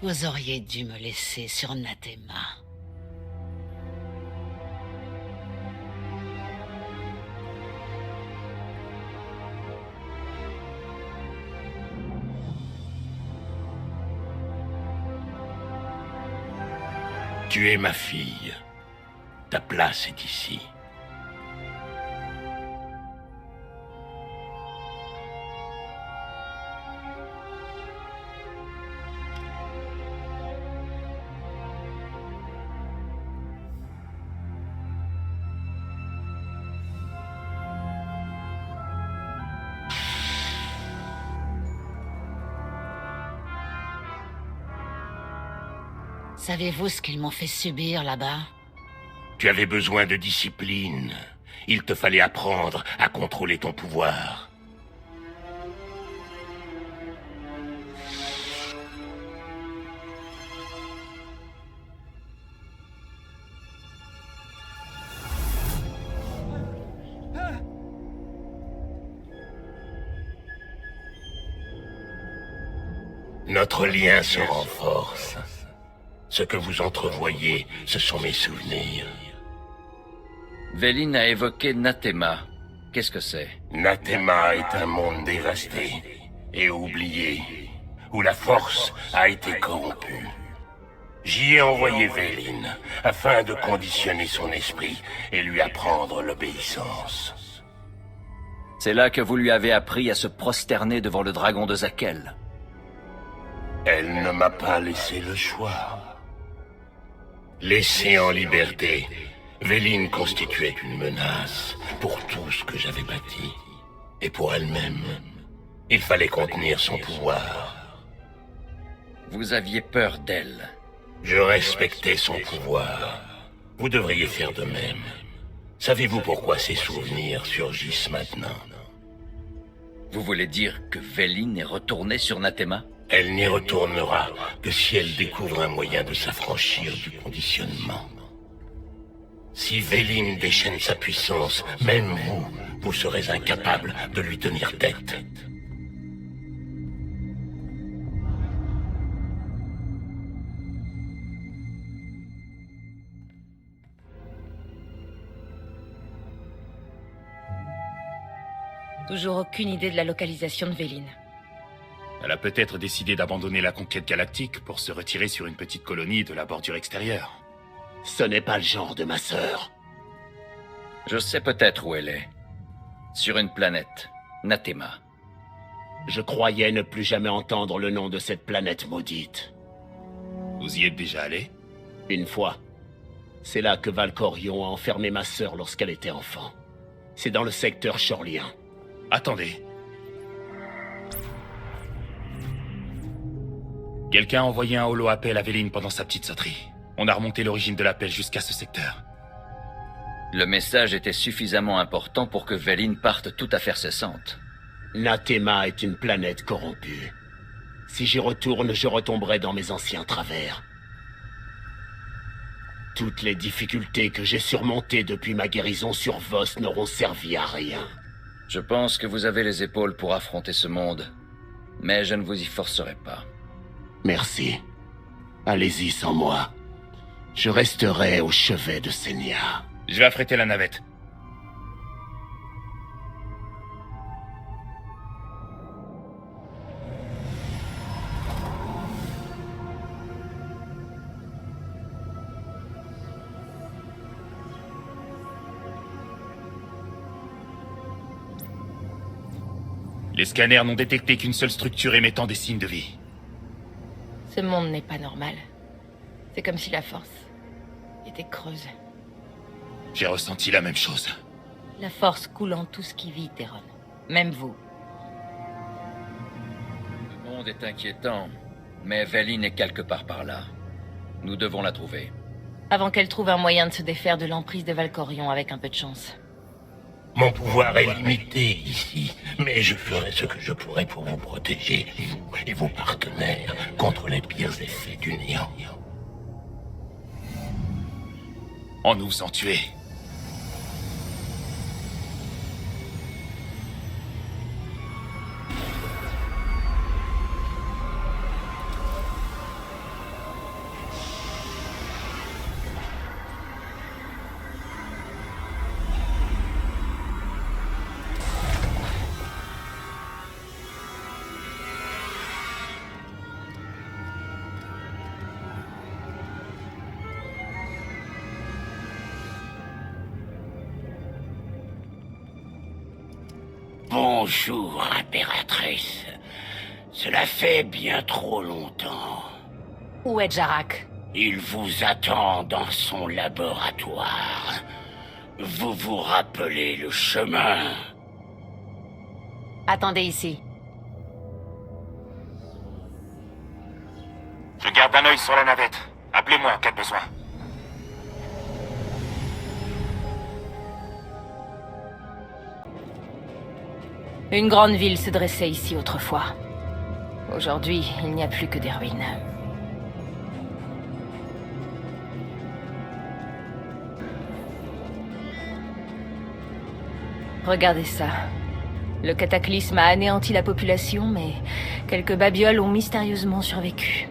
Vous auriez dû me laisser sur Nathema. Tu es ma fille. Ta place est ici. Savez-vous ce qu'ils m'ont fait subir là-bas? Tu avais besoin de discipline. Il te fallait apprendre à contrôler ton pouvoir. Notre lien se renforce. Ce que vous entrevoyez, ce sont mes souvenirs. Vélin a évoqué Nathema. Qu'est-ce que c'est? Nathema est un monde dévasté et oublié, où la force a été corrompue. J'y ai envoyé Vélin, afin de conditionner son esprit et lui apprendre l'obéissance. C'est là que vous lui avez appris à se prosterner devant le dragon de Zakel. Elle ne m'a pas laissé le choix. Laissée en liberté, Vélin constituait une menace pour tout ce que j'avais bâti. Et pour elle-même, il fallait contenir son pouvoir. Vous aviez peur d'elle. Je respectais son pouvoir. Vous devriez faire de même. Savez-vous pourquoi ces souvenirs surgissent maintenant? Vous voulez dire que Vélin est retournée sur Nathema? Elle n'y retournera que si elle découvre un moyen de s'affranchir du conditionnement. Si Vélin déchaîne sa puissance, même vous serez incapable de lui tenir tête. Toujours aucune idée de la localisation de Vélin. Elle a peut-être décidé d'abandonner la conquête galactique pour se retirer sur une petite colonie de la bordure extérieure. Ce n'est pas le genre de ma sœur. Je sais peut-être où elle est. Sur une planète, Nathema. Je croyais ne plus jamais entendre le nom de cette planète maudite. Vous y êtes déjà allé? Une fois. C'est là que Valkorion a enfermé ma sœur lorsqu'elle était enfant. C'est dans le secteur Chorlien. Attendez. Quelqu'un a envoyé un holo-appel à Vélin pendant sa petite sauterie. On a remonté l'origine de l'appel jusqu'à ce secteur. Le message était suffisamment important pour que Vélin parte tout à fait cessante. Nathema est une planète corrompue. Si j'y retourne, je retomberai dans mes anciens travers. Toutes les difficultés que j'ai surmontées depuis ma guérison sur Voss n'auront servi à rien. Je pense que vous avez les épaules pour affronter ce monde, mais je ne vous y forcerai pas. Merci. Allez-y sans moi. Je resterai au chevet de Senya. Je vais affréter la navette. Les scanners n'ont détecté qu'une seule structure émettant des signes de vie. Ce monde n'est pas normal. C'est comme si la force était creuse. J'ai ressenti la même chose. La force coule en tout ce qui vit, Theron. Même vous. Le monde est inquiétant, mais Vélin est quelque part par là. Nous devons la trouver. Avant qu'elle trouve un moyen de se défaire de l'emprise de Valkorion avec un peu de chance. Mon pouvoir est limité ici, mais je ferai ce que je pourrai pour vous protéger, vous et vos partenaires, contre les pires effets du néant. En nous faisant tuer. Bonjour, impératrice. Cela fait bien trop longtemps. Où est Jarak? Il vous attend dans son laboratoire. Vous vous rappelez le chemin? Attendez ici. Je garde un œil sur la navette. Appelez-moi en cas de besoin. Une grande ville se dressait ici autrefois. Aujourd'hui, il n'y a plus que des ruines. Regardez ça. Le cataclysme a anéanti la population, mais quelques babioles ont mystérieusement survécu.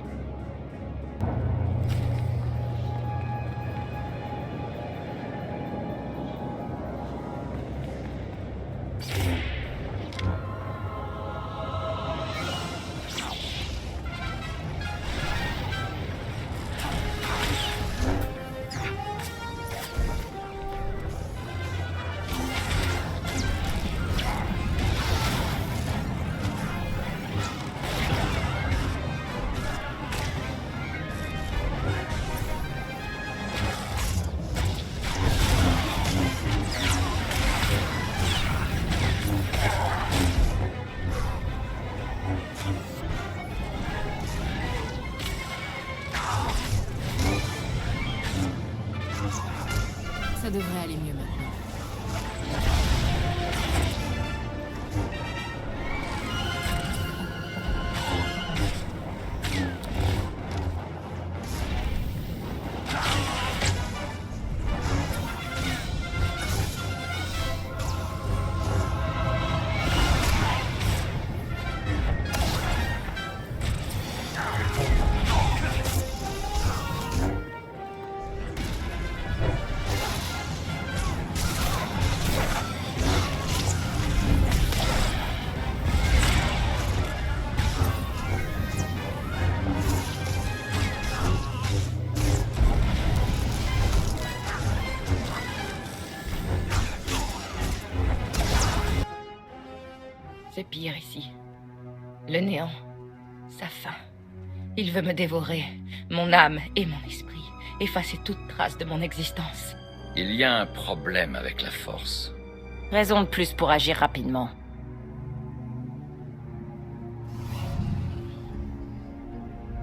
Ça devrait aller mieux maintenant. C'est pire ici. Le néant. Sa faim. Il veut me dévorer. Mon âme et mon esprit. Effacer toute trace de mon existence. Il y a un problème avec la force. Raison de plus pour agir rapidement.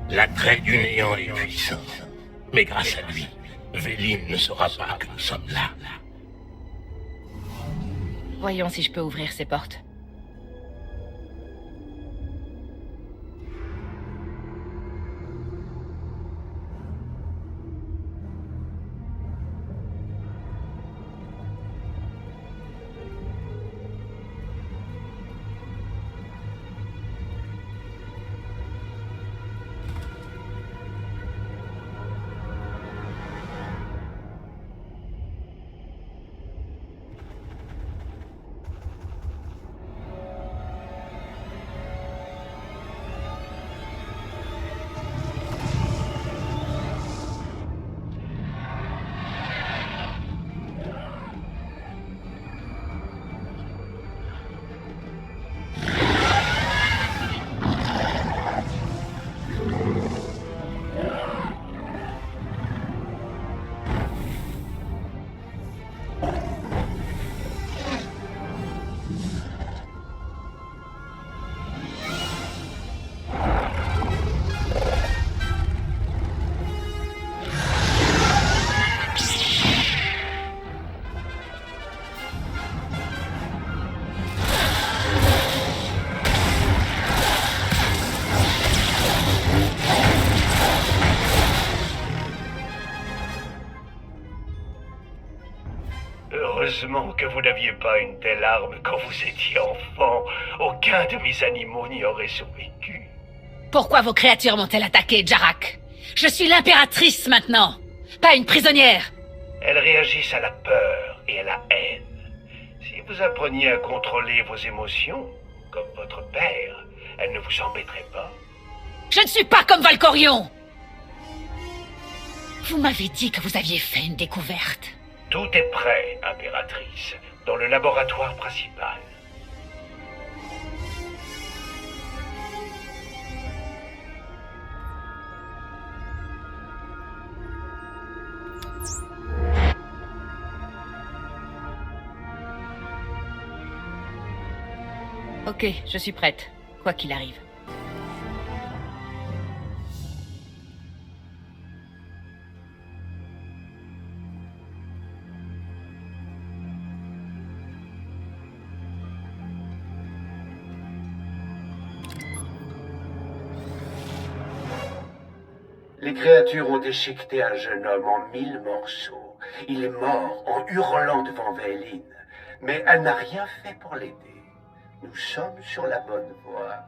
L'attrait du néant est puissant. Mais grâce à lui, Véline ne saura pas que nous sommes là. Voyons si je peux ouvrir ces portes. Heureusement que vous n'aviez pas une telle arme quand vous étiez enfant. Aucun de mes animaux n'y aurait survécu. Pourquoi vos créatures m'ont-elles attaqué, Jarak? Je suis l'impératrice maintenant, pas une prisonnière. Elles réagissent à la peur et à la haine. Si vous appreniez à contrôler vos émotions, comme votre père, elles ne vous embêteraient pas. Je ne suis pas comme Valkorion. Vous m'avez dit que vous aviez fait une découverte. Tout est prêt, impératrice, dans le laboratoire principal. Ok, je suis prête, quoi qu'il arrive. Les créatures ont déchiqueté un jeune homme en 1000 morceaux. Il est mort en hurlant devant Véline, mais elle n'a rien fait pour l'aider. Nous sommes sur la bonne voie.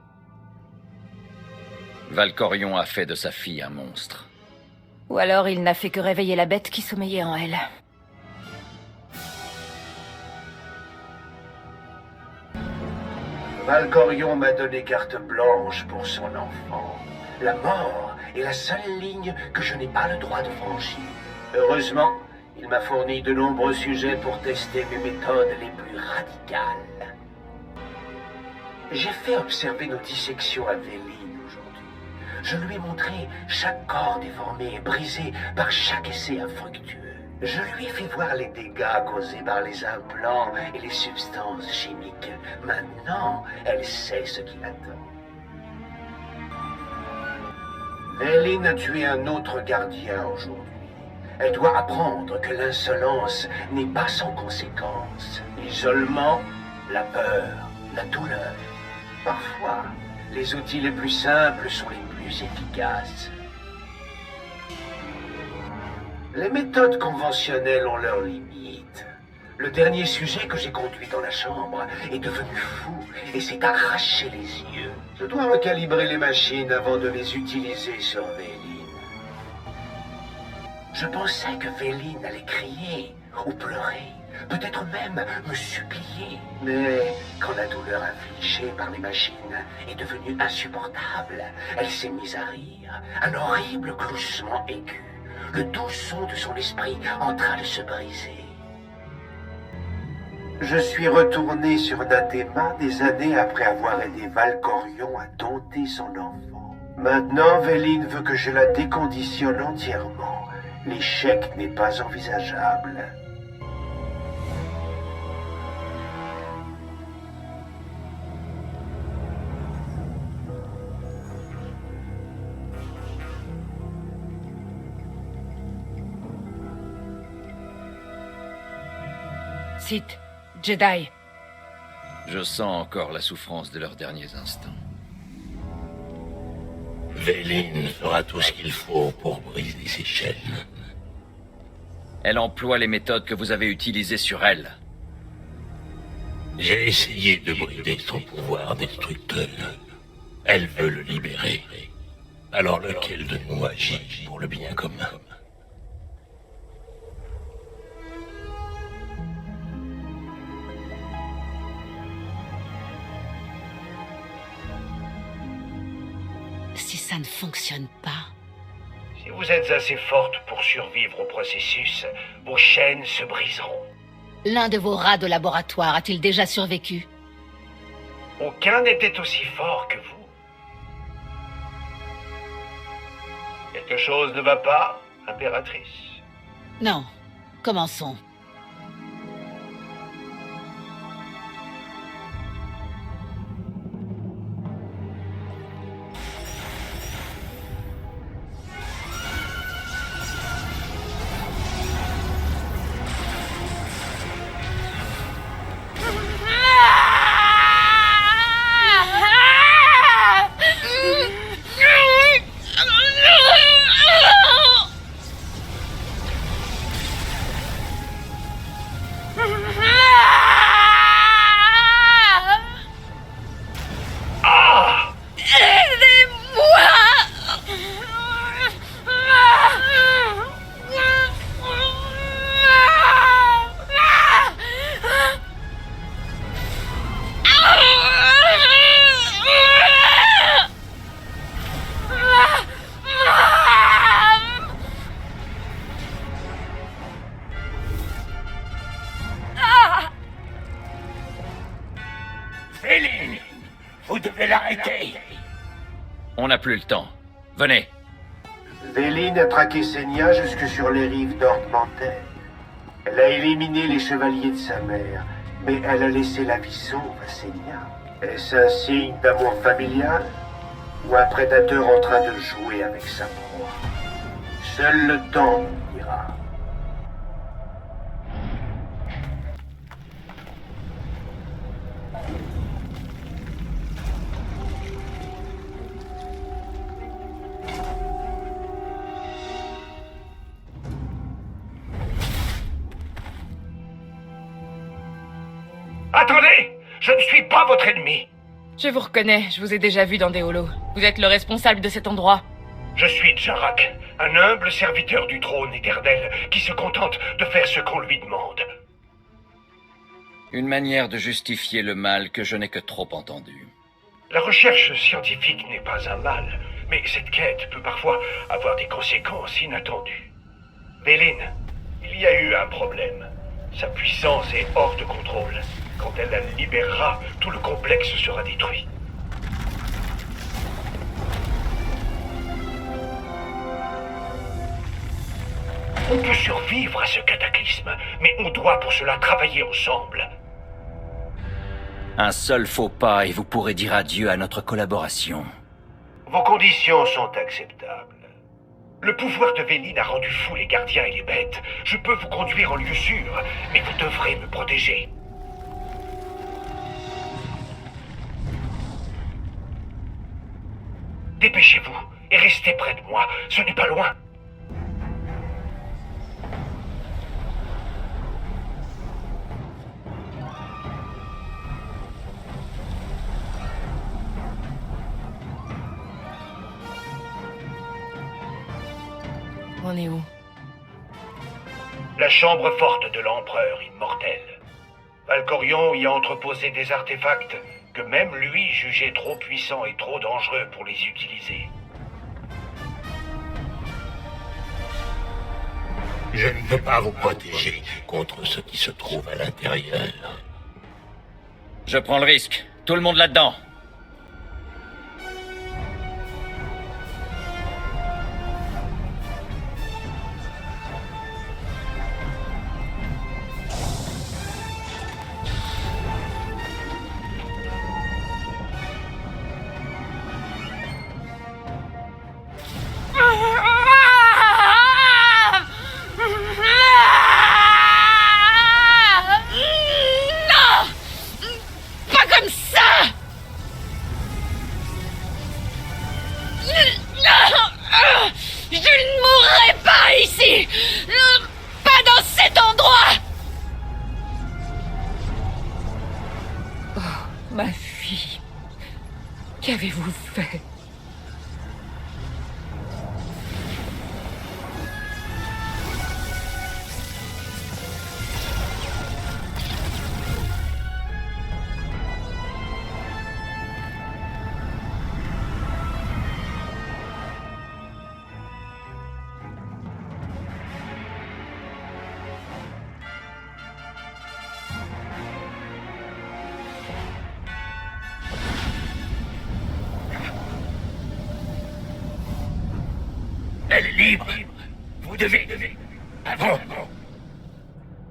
Valkorion a fait de sa fille un monstre. Ou alors il n'a fait que réveiller la bête qui sommeillait en elle. Valkorion m'a donné carte blanche pour son enfant. La mort est la seule ligne que je n'ai pas le droit de franchir. Heureusement, il m'a fourni de nombreux sujets pour tester mes méthodes les plus radicales. J'ai fait observer nos dissections à Véline aujourd'hui. Je lui ai montré chaque corps déformé et brisé par chaque essai infructueux. Je lui ai fait voir les dégâts causés par les implants et les substances chimiques. Maintenant, elle sait ce qui l'attend. Véline a tué un autre gardien aujourd'hui. Elle doit apprendre que l'insolence n'est pas sans conséquences. L'isolement, la peur, la douleur. Parfois, les outils les plus simples sont les plus efficaces. Les méthodes conventionnelles ont leurs limites. Le dernier sujet que j'ai conduit dans la chambre est devenu fou et s'est arraché les yeux. Je dois recalibrer les machines avant de les utiliser sur Véline. Je pensais que Véline allait crier ou pleurer, peut-être même me supplier. Mais quand la douleur infligée par les machines est devenue insupportable, elle s'est mise à rire, un horrible gloussement aigu, le doux son de son esprit en train de se briser. Je suis retourné sur Nathema des années après avoir aidé Valkorion à dompter son enfant. Maintenant, Véline veut que je la déconditionne entièrement. L'échec n'est pas envisageable. Sith, Jedi. Je sens encore la souffrance de leurs derniers instants. Véline fera tout ce qu'il faut pour briser ses chaînes. Elle emploie les méthodes que vous avez utilisées sur elle. J'ai essayé de brider son pouvoir destructeur. Elle veut le libérer. Alors lequel de nous agit pour le bien commun? Si ça ne fonctionne pas... Si vous êtes assez forte pour survivre au processus, vos chaînes se briseront. L'un de vos rats de laboratoire a-t-il déjà survécu? Aucun n'était aussi fort que vous. Quelque chose ne va pas, impératrice? Non. Commençons. Véline, vous devez l'arrêter. On n'a plus le temps. Venez. Véline a traqué Senya jusque sur les rives d'Ordmantel. Elle a éliminé les chevaliers de sa mère, mais elle a laissé la vie sauve à Senya. Est-ce un signe d'amour familial ou un prédateur en train de jouer avec sa proie? Seul le temps nous dira. Attendez! Je ne suis pas votre ennemi! Je vous reconnais, je vous ai déjà vu dans des holos. Vous êtes le responsable de cet endroit. Je suis Jarak, un humble serviteur du trône éternel qui se contente de faire ce qu'on lui demande. Une manière de justifier le mal que je n'ai que trop entendu. La recherche scientifique n'est pas un mal, mais cette quête peut parfois avoir des conséquences inattendues. Véline, il y a eu un problème. Sa puissance est hors de contrôle. Quand elle la libérera, tout le complexe sera détruit. On peut survivre à ce cataclysme, mais on doit pour cela travailler ensemble. Un seul faux pas et vous pourrez dire adieu à notre collaboration. Vos conditions sont acceptables. Le pouvoir de Véline a rendu fous les gardiens et les bêtes. Je peux vous conduire en lieu sûr, mais vous devrez me protéger. Dépêchez-vous et restez près de moi, ce n'est pas loin. On est où? La chambre forte de l'empereur immortel. Valkorion y a entreposé des artefacts que même lui jugeait trop puissants et trop dangereux pour les utiliser. Je ne peux pas vous protéger contre ce qui se trouve à l'intérieur. Je prends le risque. Tout le monde là-dedans. Non! Pas comme ça! Je ne mourrai pas ici! Pas dans cet endroit! Ma fille, qu'avez-vous fait? Elle est libre. Vous devez... Avant.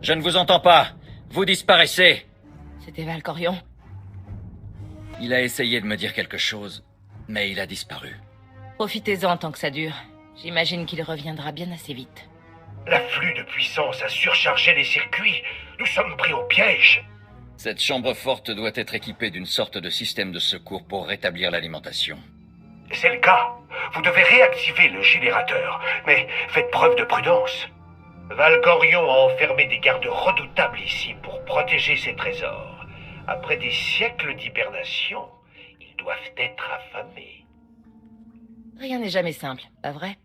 Je ne vous entends pas. Vous disparaissez. C'était Valkorion. Il a essayé de me dire quelque chose, mais il a disparu. Profitez-en tant que ça dure. J'imagine qu'il reviendra bien assez vite. L'afflux de puissance a surchargé les circuits. Nous sommes pris au piège. Cette chambre forte doit être équipée d'une sorte de système de secours pour rétablir l'alimentation. C'est le cas. Vous devez réactiver le générateur, mais faites preuve de prudence. Valkorion a enfermé des gardes redoutables ici pour protéger ses trésors. Après des siècles d'hibernation, ils doivent être affamés. Rien n'est jamais simple, pas vrai?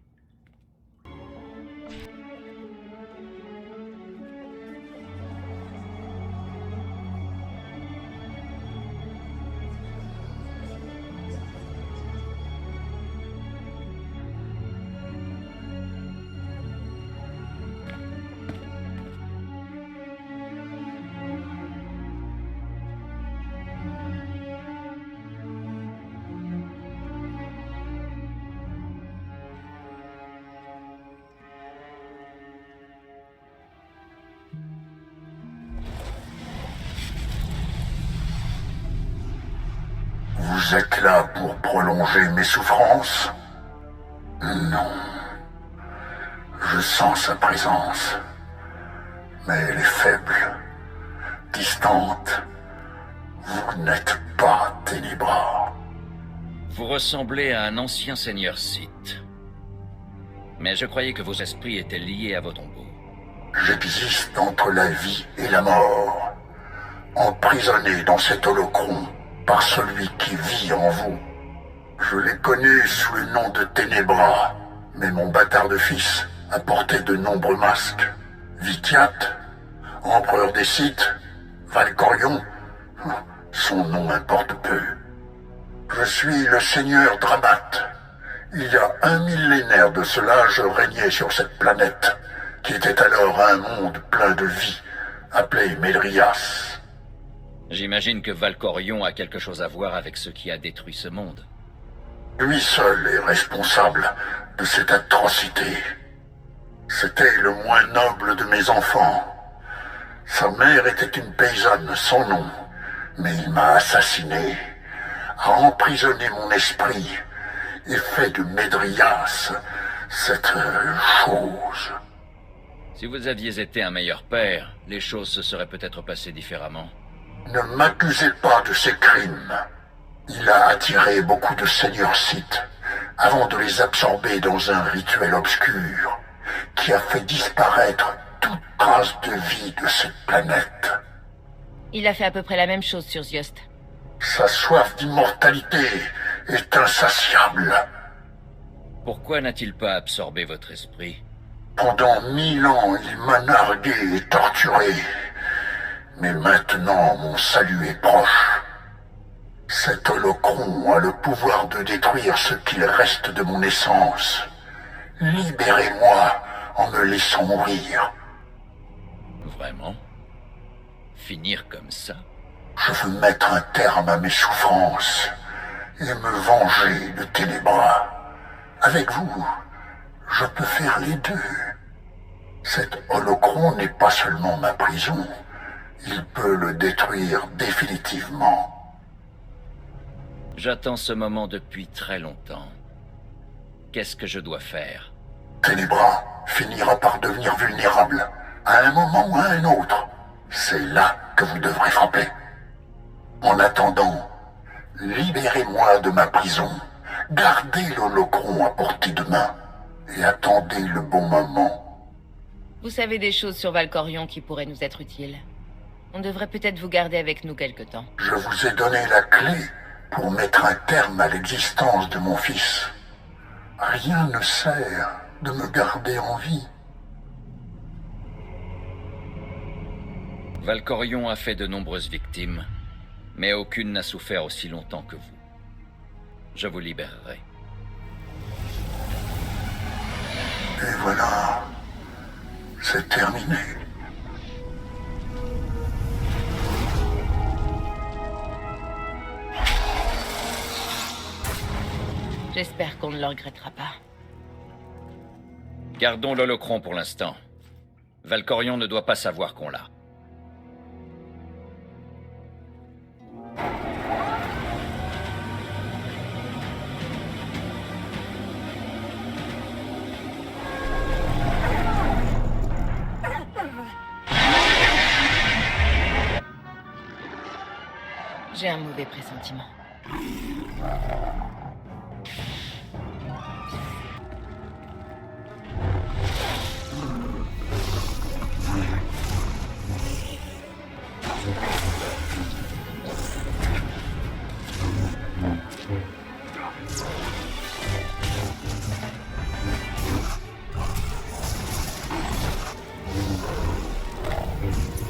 Vous êtes là pour prolonger mes souffrances? Non. Je sens sa présence. Mais elle est faible, distante. Vous n'êtes pas Ténébra. Vous ressemblez à un ancien seigneur Sith. Mais je croyais que vos esprits étaient liés à vos tombeaux. J'existe entre la vie et la mort, emprisonné dans cet holocron par celui qui vit en vous. Je l'ai connu sous le nom de Ténébra, mais mon bâtard de fils a porté de nombreux masques. Vitiat, empereur des Sith, Valkorion, son nom importe peu. Je suis le seigneur Dramat. Il y a 1 millénaire de cela, je régnais sur cette planète, qui était alors un monde plein de vie, appelé Médrias. J'imagine que Valkorion a quelque chose à voir avec ce qui a détruit ce monde. Lui seul est responsable de cette atrocité. C'était le moins noble de mes enfants. Sa mère était une paysanne sans nom, mais il m'a assassiné, a emprisonné mon esprit et fait de Médrias cette chose. Si vous aviez été un meilleur père, les choses se seraient peut-être passées différemment. Ne m'accusez pas de ces crimes. Il a attiré beaucoup de seigneurs Sith avant de les absorber dans un rituel obscur qui a fait disparaître toute trace de vie de cette planète. Il a fait à peu près la même chose sur Ziost. Sa soif d'immortalité est insatiable. Pourquoi n'a-t-il pas absorbé votre esprit? Pendant 1000 ans, il m'a nargué et torturé. Mais maintenant, mon salut est proche. Cet holocron a le pouvoir de détruire ce qu'il reste de mon essence. Libérez-moi en me laissant mourir. Vraiment? Finir comme ça? Je veux mettre un terme à mes souffrances et me venger de Ténébra. Avec vous, je peux faire les deux. Cet holocron n'est pas seulement ma prison, il peut le détruire définitivement. J'attends ce moment depuis très longtemps. Qu'est-ce que je dois faire? Ténébra finira par devenir vulnérable, à un moment ou à un autre. C'est là que vous devrez frapper. En attendant, libérez-moi de ma prison, gardez l'holocron à portée de main, et attendez le bon moment. Vous savez des choses sur Valkorion qui pourraient nous être utiles. On devrait peut-être vous garder avec nous quelque temps. Je vous ai donné la clé pour mettre un terme à l'existence de mon fils. Rien ne sert de me garder en vie. Valkorion a fait de nombreuses victimes, mais aucune n'a souffert aussi longtemps que vous. Je vous libérerai. Et voilà, c'est terminé. J'espère qu'on ne le regrettera pas. Gardons l'holocron pour l'instant. Valkorion ne doit pas savoir qu'on l'a. J'ai un mauvais pressentiment.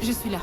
Je suis là.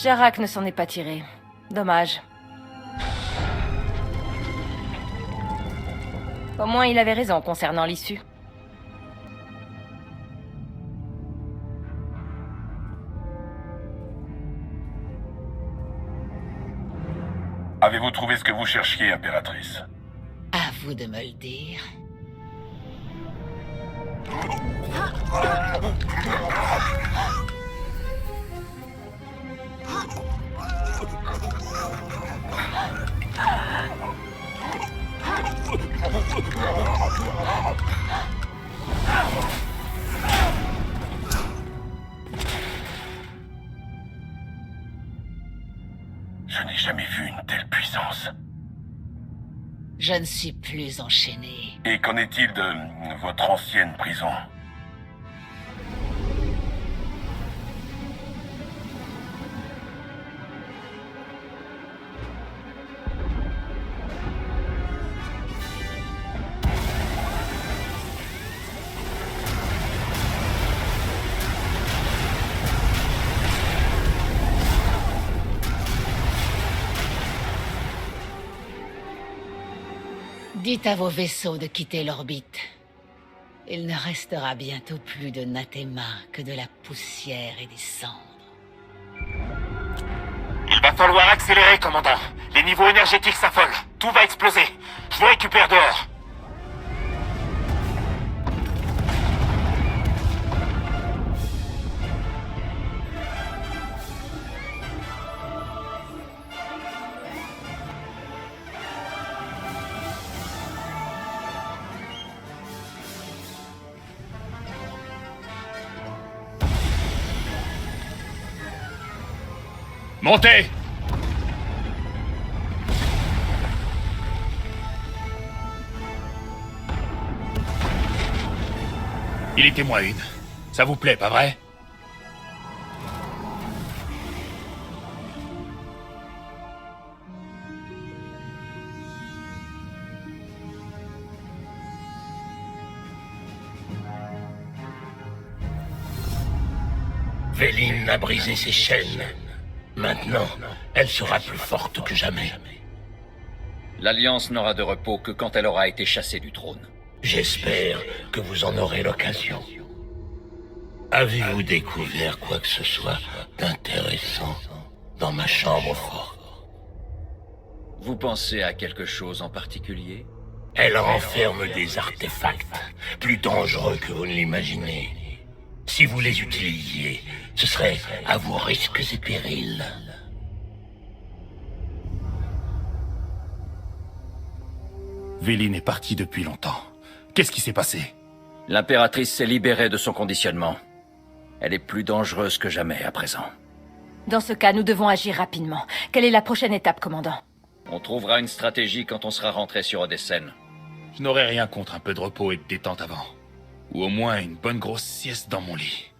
Jarak ne s'en est pas tiré. Dommage. Au moins, il avait raison concernant l'issue. Avez-vous trouvé ce que vous cherchiez, Impératrice? À vous de me le dire. Je n'ai jamais vu une telle puissance. Je ne suis plus enchaîné. Et qu'en est-il de votre ancienne prison? Dites à vos vaisseaux de quitter l'orbite. Il ne restera bientôt plus de Nathema que de la poussière et des cendres. Il va falloir accélérer, commandant. Les niveaux énergétiques s'affolent. Tout va exploser. Je vous récupère dehors. Montez! Il était moins une. Ça vous plaît, pas vrai? Véline a brisé ses chaînes. Maintenant, elle sera plus forte que jamais. L'Alliance n'aura de repos que quand elle aura été chassée du trône. J'espère que vous en aurez l'occasion. Avez-vous découvert quoi que ce soit d'intéressant dans ma chambre forte? Vous pensez à quelque chose en particulier? Elle renferme des artefacts plus dangereux que vous ne l'imaginez. Si vous les utilisiez, ce serait à vos risques et périls. Véline est partie depuis longtemps. Qu'est-ce qui s'est passé? L'impératrice s'est libérée de son conditionnement. Elle est plus dangereuse que jamais à présent. Dans ce cas, nous devons agir rapidement. Quelle est la prochaine étape, commandant? On trouvera une stratégie quand on sera rentré sur Odessen. Je n'aurais rien contre un peu de repos et de détente avant. Ou au moins une bonne grosse sieste dans mon lit.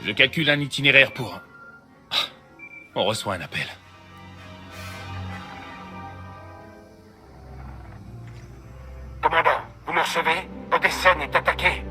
Je calcule un itinéraire pour... Ah, on reçoit un appel. Commandant, vous me recevez? Odessen est attaqué.